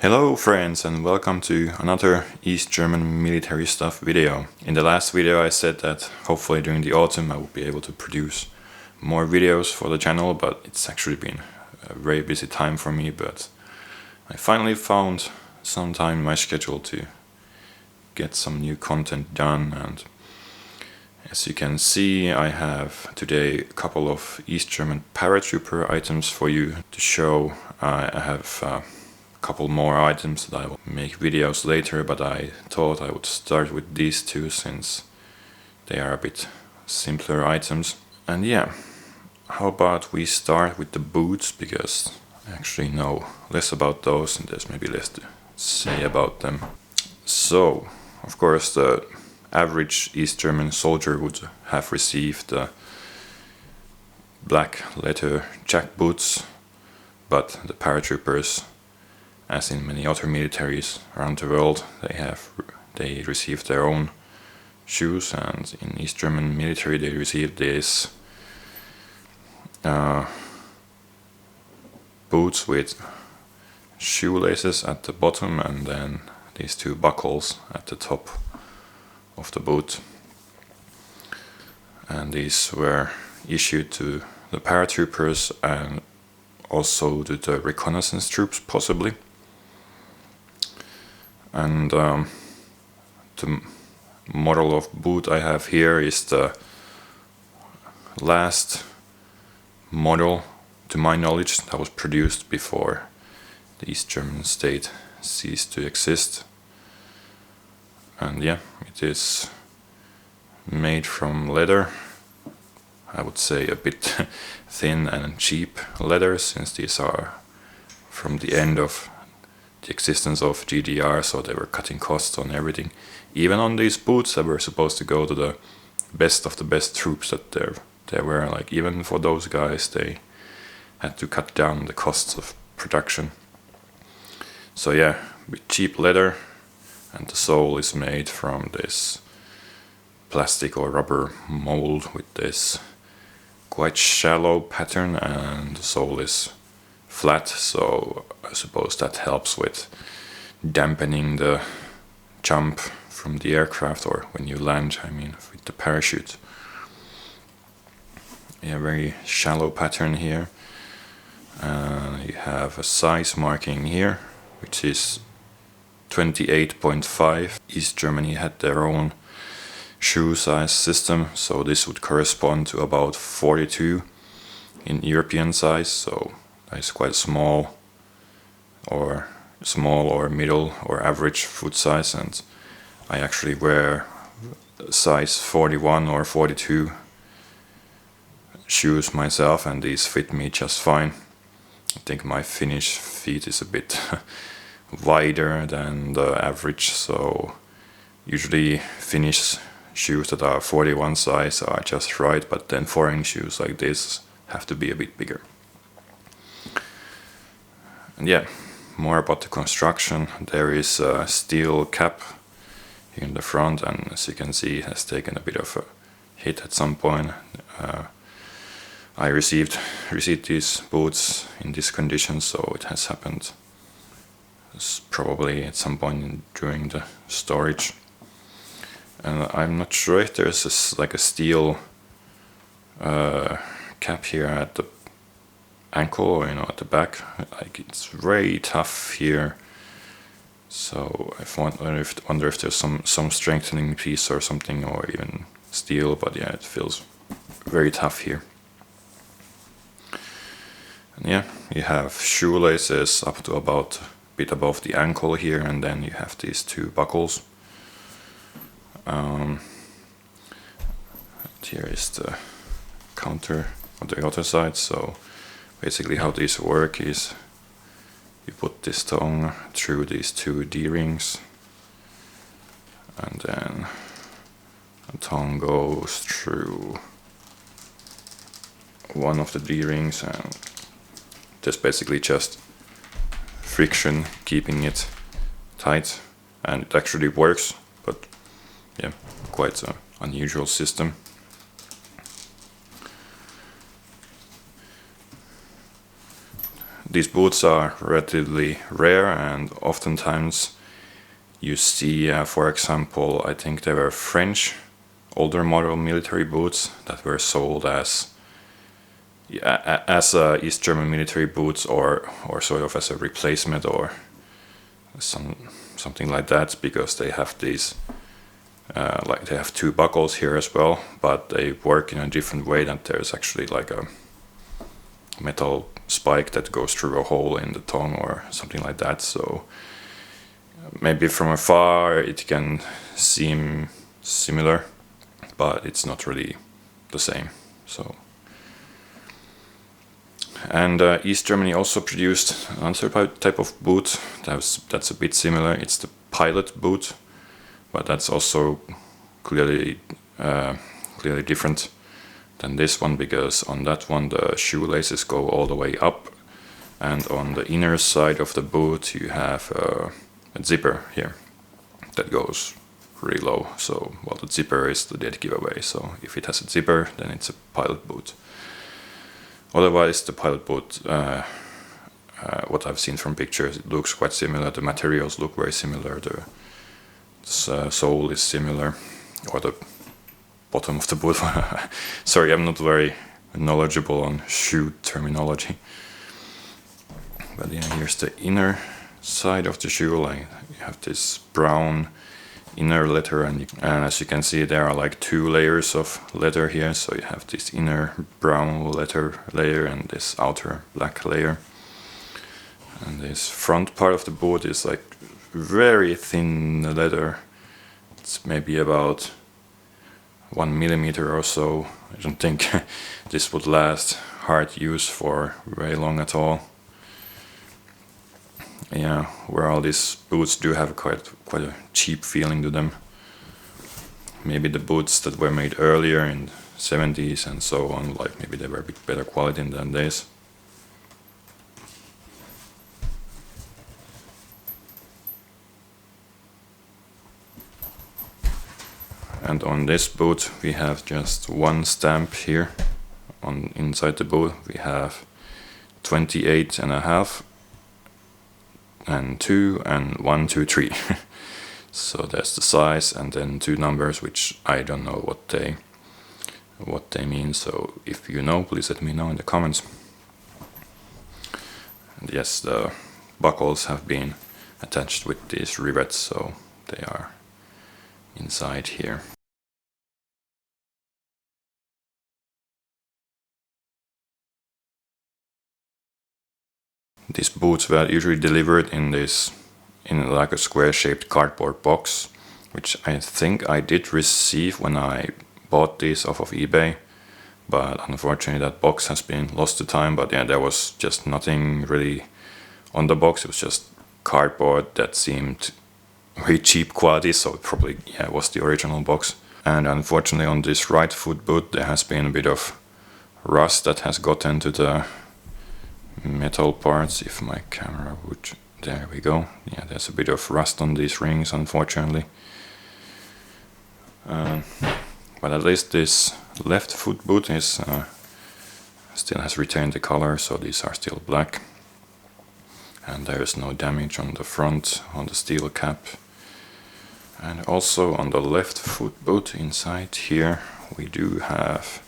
Hello friends, and welcome to another East German military stuff video. In the last video I said that hopefully during the autumn I will be able to produce more videos for the channel, but it's actually been a very busy time for me, but I finally found some time in my schedule to get some new content done. And as you can see, I have today a couple of East German Paratrooper items for you to show. I have a couple more items that I will make videos later, but I thought I would start with these two since they are a bit simpler items. And yeah, how about we start with the boots, because I actually know less about those and there's maybe less to say about them. So, of course, the average East German soldier would have received black leather jack boots, but the paratroopers, as in many other militaries around the world, they received their own shoes, and in East German military they received these boots with shoelaces at the bottom and then these two buckles at the top of the boot. And these were issued to the paratroopers and also to the reconnaissance troops, possibly. And the model of boot I have here is the last model, to my knowledge, that was produced before the East German state ceased to exist. And yeah, it is made from leather. I would say a bit thin and cheap leather, since these are from the end of the existence of DDR, so they were cutting costs on everything. Even on these boots that were supposed to go to the best of the best troops that there were, like even for those guys they had to cut down the costs of production. So yeah, with cheap leather, and the sole is made from this plastic or rubber mold with this quite shallow pattern, and the sole is flat, so I suppose that helps with dampening the jump from the aircraft, or when you land, I mean with the parachute. Yeah, very shallow pattern here. You have a size marking here, which is 28.5. East Germany had their own shoe size system, so this would correspond to about 42 in European size, so that is quite small or middle or average foot size. And I actually wear size 41 or 42 shoes myself, and these fit me just fine. I think my Finnish feet is a bit wider than the average, so usually Finnish shoes that are 41 size are just right, but then foreign shoes like this have to be a bit bigger. And yeah, more about the construction. There is a steel cap here in the front, and as you can see, it has taken a bit of a hit at some point. I received these boots in this condition, so it has happened probably at some point during the storage. And I'm not sure if there's like a steel cap here at the ankle, or at the back. Like, it's very tough here, so I wonder if there's some strengthening piece or something, or even steel, but yeah, it feels very tough here. And yeah, you have shoelaces up to about a bit above the ankle here, and then you have these two buckles. Here is the counter on the other side. So basically how these work is you put this tongue through these two D-rings, and then the tongue goes through one of the D-rings, and there's basically just friction keeping it tight, and it actually works, but yeah, quite an unusual system. these boots are relatively rare, and oftentimes you see, for example, I think they were French older model military boots that were sold as East German military boots, or sort of as a replacement or something like that, because they have these like they have two buckles here as well, but they work in a different way. That there's actually like a metal spike that goes through a hole in the tongue or something like that. So maybe from afar it can seem similar, but it's not really the same. So, and East Germany also produced another type of boot that's a bit similar. It's the pilot boot, but that's also clearly different than this one, because on that one the shoelaces go all the way up, and on the inner side of the boot you have a zipper here that goes really low. So, well, the zipper is the dead giveaway, so if it has a zipper then it's a pilot boot. Otherwise the pilot boot, what I've seen from pictures, it looks quite similar. The materials look very similar, the sole is similar, or the bottom of the boot. Sorry, I'm not very knowledgeable on shoe terminology. But yeah, here's the inner side of the shoe. Like, you have this brown inner leather, and as you can see there are like two layers of leather here. So you have this inner brown leather layer and this outer black layer. And this front part of the boot is like very thin leather. It's maybe about 1 millimeter or so. I don't think this would last hard use for very long at all. Yeah, where all these boots do have quite a cheap feeling to them. Maybe the boots that were made earlier in 70s and so on, like maybe they were a bit better quality than this. And on this boot we have just one stamp here. On inside the boot we have 28.5 and 2 and 1, 2, 3. So that's the size, and then two numbers which I don't know what they mean. So if you know, please let me know in the comments. And yes, the buckles have been attached with these rivets, so they are inside here. These boots were usually delivered in like a square-shaped cardboard box, which I think I did receive when I bought these off of eBay, but unfortunately that box has been lost to time. But yeah, there was just nothing really on the box. It was just cardboard that seemed very cheap quality, so it probably, yeah, was the original box. And unfortunately on this right foot boot there has been a bit of rust that has gotten to the metal parts. If my camera would, there we go. Yeah, there's a bit of rust on these rings, unfortunately. But at least this left foot boot is still has retained the color, so these are still black. And there is no damage on the front, on the steel cap. And also on the left foot boot inside here we do have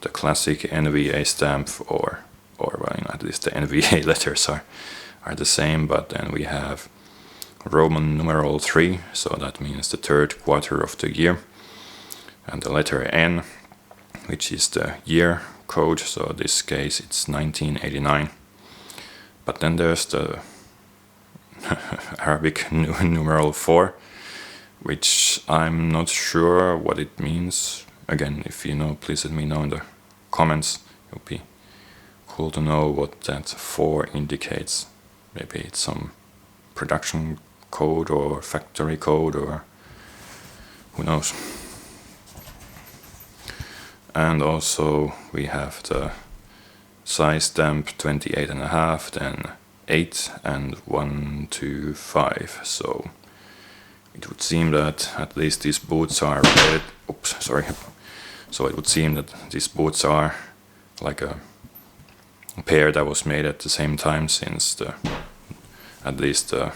the classic NVA stamp, or well, at least the NVA letters are the same, but then we have Roman numeral 3, so that means the third quarter of the year, and the letter N, which is the year code, so in this case it's 1989. But then there's the Arabic numeral 4, which I'm not sure what it means. Again, if you know, please let me know in the comments. It would be cool to know what that 4 indicates. Maybe it's some production code or factory code, or who knows. And also we have the size stamp 28.5, then 8 and 1, 2, 5. So it would seem that at least these boots are red. Oops, sorry. So it would seem that these boots are like a pair that was made at the same time, since at least the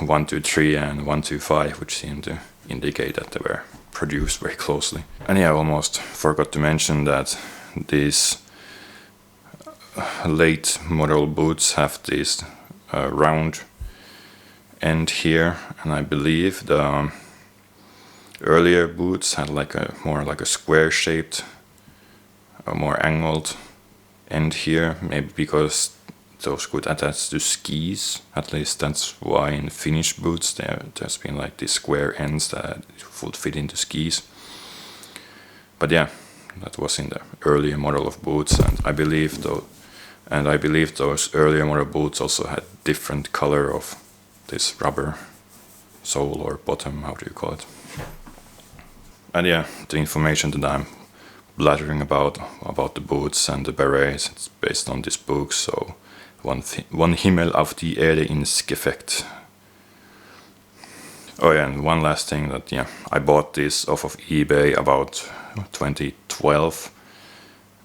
123 and 125, which seemed to indicate that they were produced very closely. And yeah, I almost forgot to mention that these late model boots have this round end here, and I believe the earlier boots had like a more like a square shaped, a more angled end here, maybe because those could attach to skis. At least that's why in Finnish boots there's been like these square ends that would fit into skis. But yeah, that was in the earlier model of boots, and I believe those earlier model boots also had different color of this rubber sole or bottom, how do you call it? And yeah, the information that I'm blathering about the boots and the berets, it's based on this book, so one Himmel auf die Erde ins Gefecht. Oh yeah, and one last thing, that yeah, I bought this off of eBay about 2012,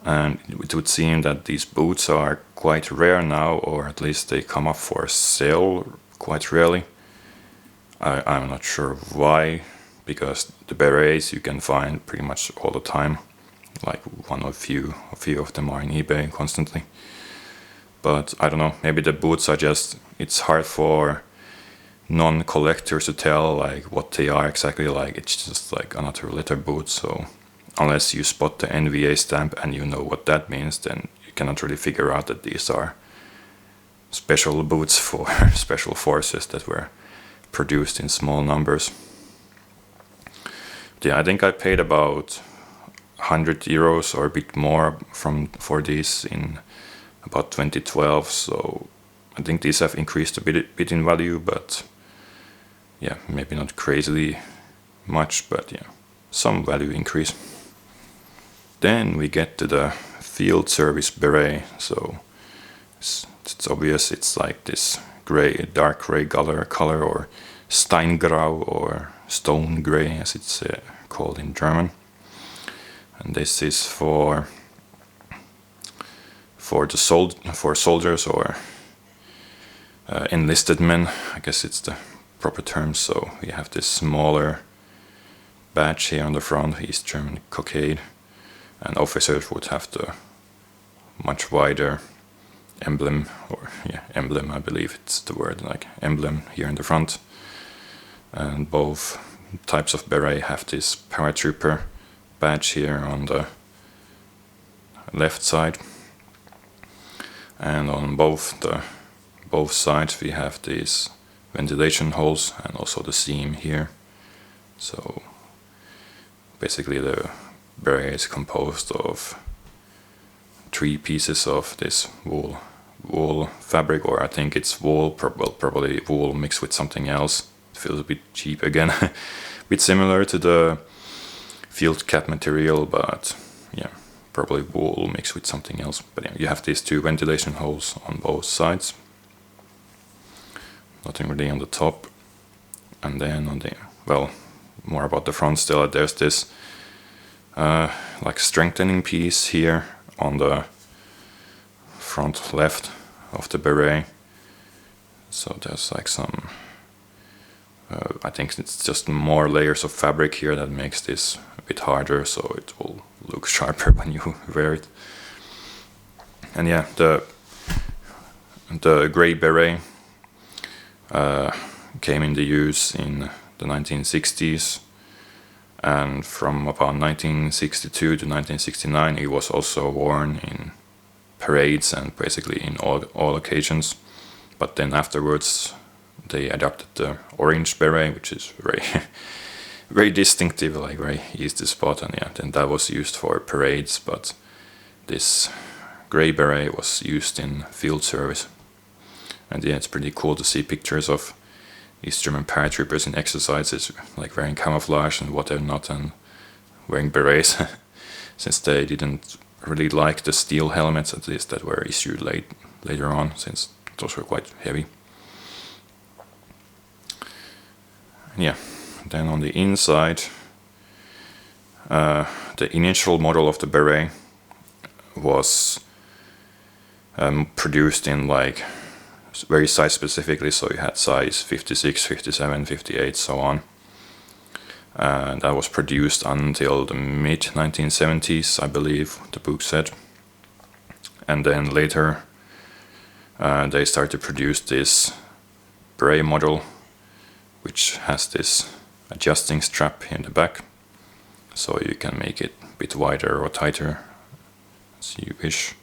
and it would seem that these boots are quite rare now, or at least they come up for sale quite rarely. I'm not sure why, because the berets you can find pretty much all the time, like a few of them are in eBay constantly. But I don't know, maybe the boots are just, it's hard for non-collectors to tell like what they are exactly, like it's just like another leather boot, so unless you spot the NVA stamp and you know what that means, then you cannot really figure out that these are special boots for special forces that were produced in small numbers. But yeah, I think I paid about 100 euros or a bit more for these in about 2012, so I think these have increased a bit in value, but yeah, maybe not crazily much, but yeah, some value increase. Then we get to the field service beret, so it's obvious it's like this dark gray color, or Steingrau, or stone gray as it's called in German. And this is for soldiers or enlisted men, I guess it's the proper term. So we have this smaller badge here on the front, East German cockade, and officers would have the much wider emblem, emblem, I believe it's the word, like emblem here in the front. And both types of beret have this Paratrooper badge here on the left side, and on both sides we have these ventilation holes and also the seam here. So basically the beret is composed of 3 pieces of this wool fabric, or I think it's wool, probably wool mixed with something else. It feels a bit cheap again, a bit similar to the field cap material, but yeah, probably wool mixed with something else. But yeah, you have these 2 ventilation holes on both sides, nothing really on the top. And then on the, well, more about the front still, there's this like strengthening piece here on the front left of the beret. So there's like some I think it's just more layers of fabric here that makes this a bit harder, so it will look sharper when you wear it. And yeah, the gray beret came into use in the 1960s, and from about 1962 to 1969 it was also worn in parades and basically in all occasions. But then afterwards they adopted the orange beret, which is very very distinctive, like very easy to spot, and yeah, then that was used for parades, but this gray beret was used in field service. And yeah, it's pretty cool to see pictures of these German paratroopers in exercises, like wearing camouflage and whatnot, and wearing berets, since they didn't really like the steel helmets, at least, that were issued later on, since those were quite heavy. Yeah, then on the inside, the initial model of the beret was produced in like very size specifically, so you had size 56, 57, 58, so on. That was produced until the mid 1970s, I believe the book said. And then later they started to produce this beret model, which has this adjusting strap in the back, so you can make it a bit wider or tighter as you wish.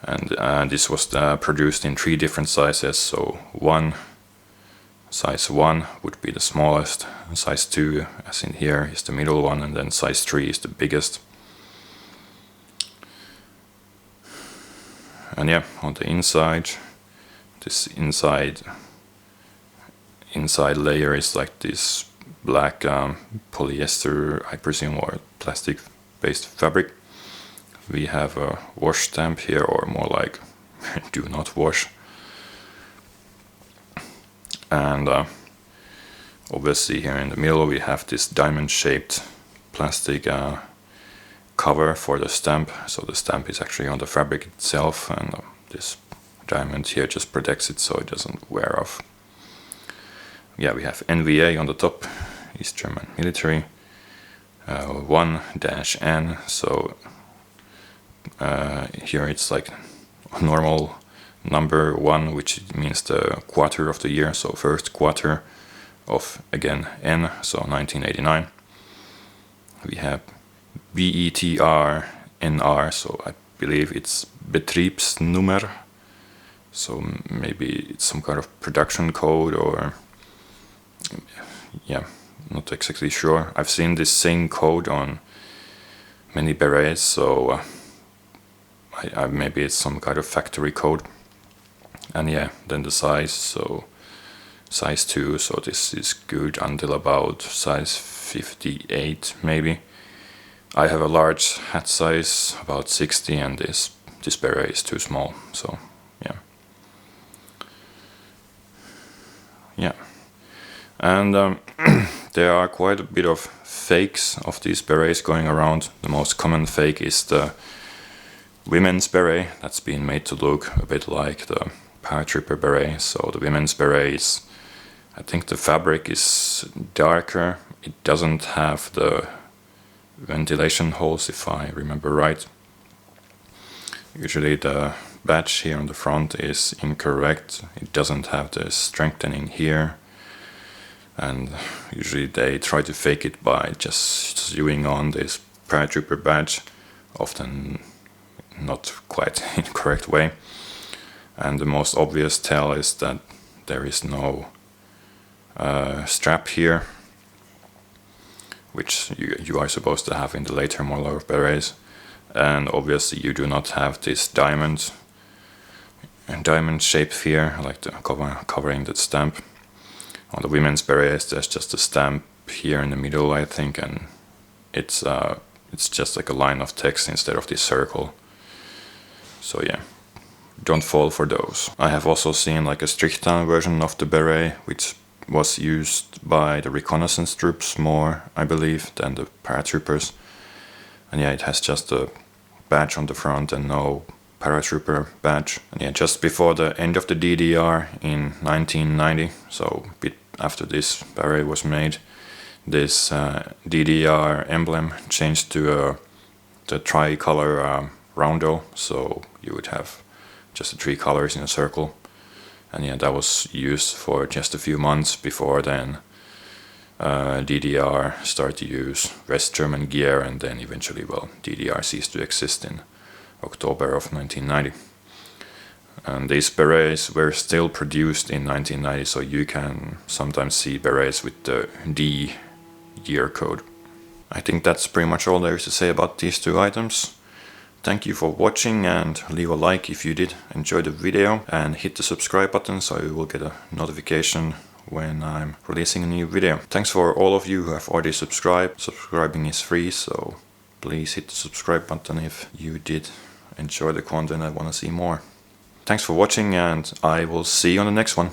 And this was produced in 3 different sizes, so size 1 would be the smallest, size 2, as in here, is the middle one, and then size 3 is the biggest. And yeah, on the inside, this inside layer is like this black polyester, I presume, or plastic based fabric. We have a wash stamp here, or more like do not wash. And obviously here in the middle we have this diamond shaped plastic cover for the stamp, so the stamp is actually on the fabric itself, and this diamond here just protects it so it doesn't wear off. Yeah, we have NVA on the top, East German military, 1-N, so here it's like normal number 1, which means the quarter of the year, so first quarter of, again, N, so 1989. We have BETR NR, so I believe it's Betriebsnummer, so maybe it's some kind of production code, or yeah, not exactly sure. I've seen this same code on many berets, so maybe it's some kind of factory code. And yeah, then the size, so size 2, so this is good until about size 58 maybe. I have a large hat size, about 60, and this beret is too small, so yeah. Yeah, and there are quite a bit of fakes of these berets going around. The most common fake is the women's beret, that's been made to look a bit like the Paratrooper beret. So the women's beret is, I think the fabric is darker, it doesn't have the ventilation holes, if I remember right. Usually the badge here on the front is incorrect, it doesn't have the strengthening here, and usually they try to fake it by just sewing on this Paratrooper badge, often not quite in the correct way. And the most obvious tell is that there is no strap here, which you are supposed to have in the later model of berets. And obviously you do not have this diamond shape here, like the covering the stamp. On the women's berets there's just a stamp here in the middle, I think, and it's just like a line of text instead of this circle. So yeah, don't fall for those. I have also seen like a strict-down version of the beret, which was used by the reconnaissance troops more, I believe, than the paratroopers. And yeah, it has just a badge on the front and no paratrooper badge. And yeah, just before the end of the DDR in 1990, so a bit after this beret was made, this DDR emblem changed to the tricolor roundel, so you would have just the 3 colors in a circle. And yeah, that was used for just a few months before then DDR started to use West German gear, and then eventually, well, DDR ceased to exist in October of 1990. And these berets were still produced in 1990, so you can sometimes see berets with the D year code. I think that's pretty much all there is to say about these 2 items. Thank you for watching, and leave a like if you did enjoy the video, and hit the subscribe button so you will get a notification when I'm releasing a new video. Thanks for all of you who have already subscribed. Subscribing is free, so please hit the subscribe button if you did enjoy the content and want to see more. Thanks for watching, and I will see you on the next one.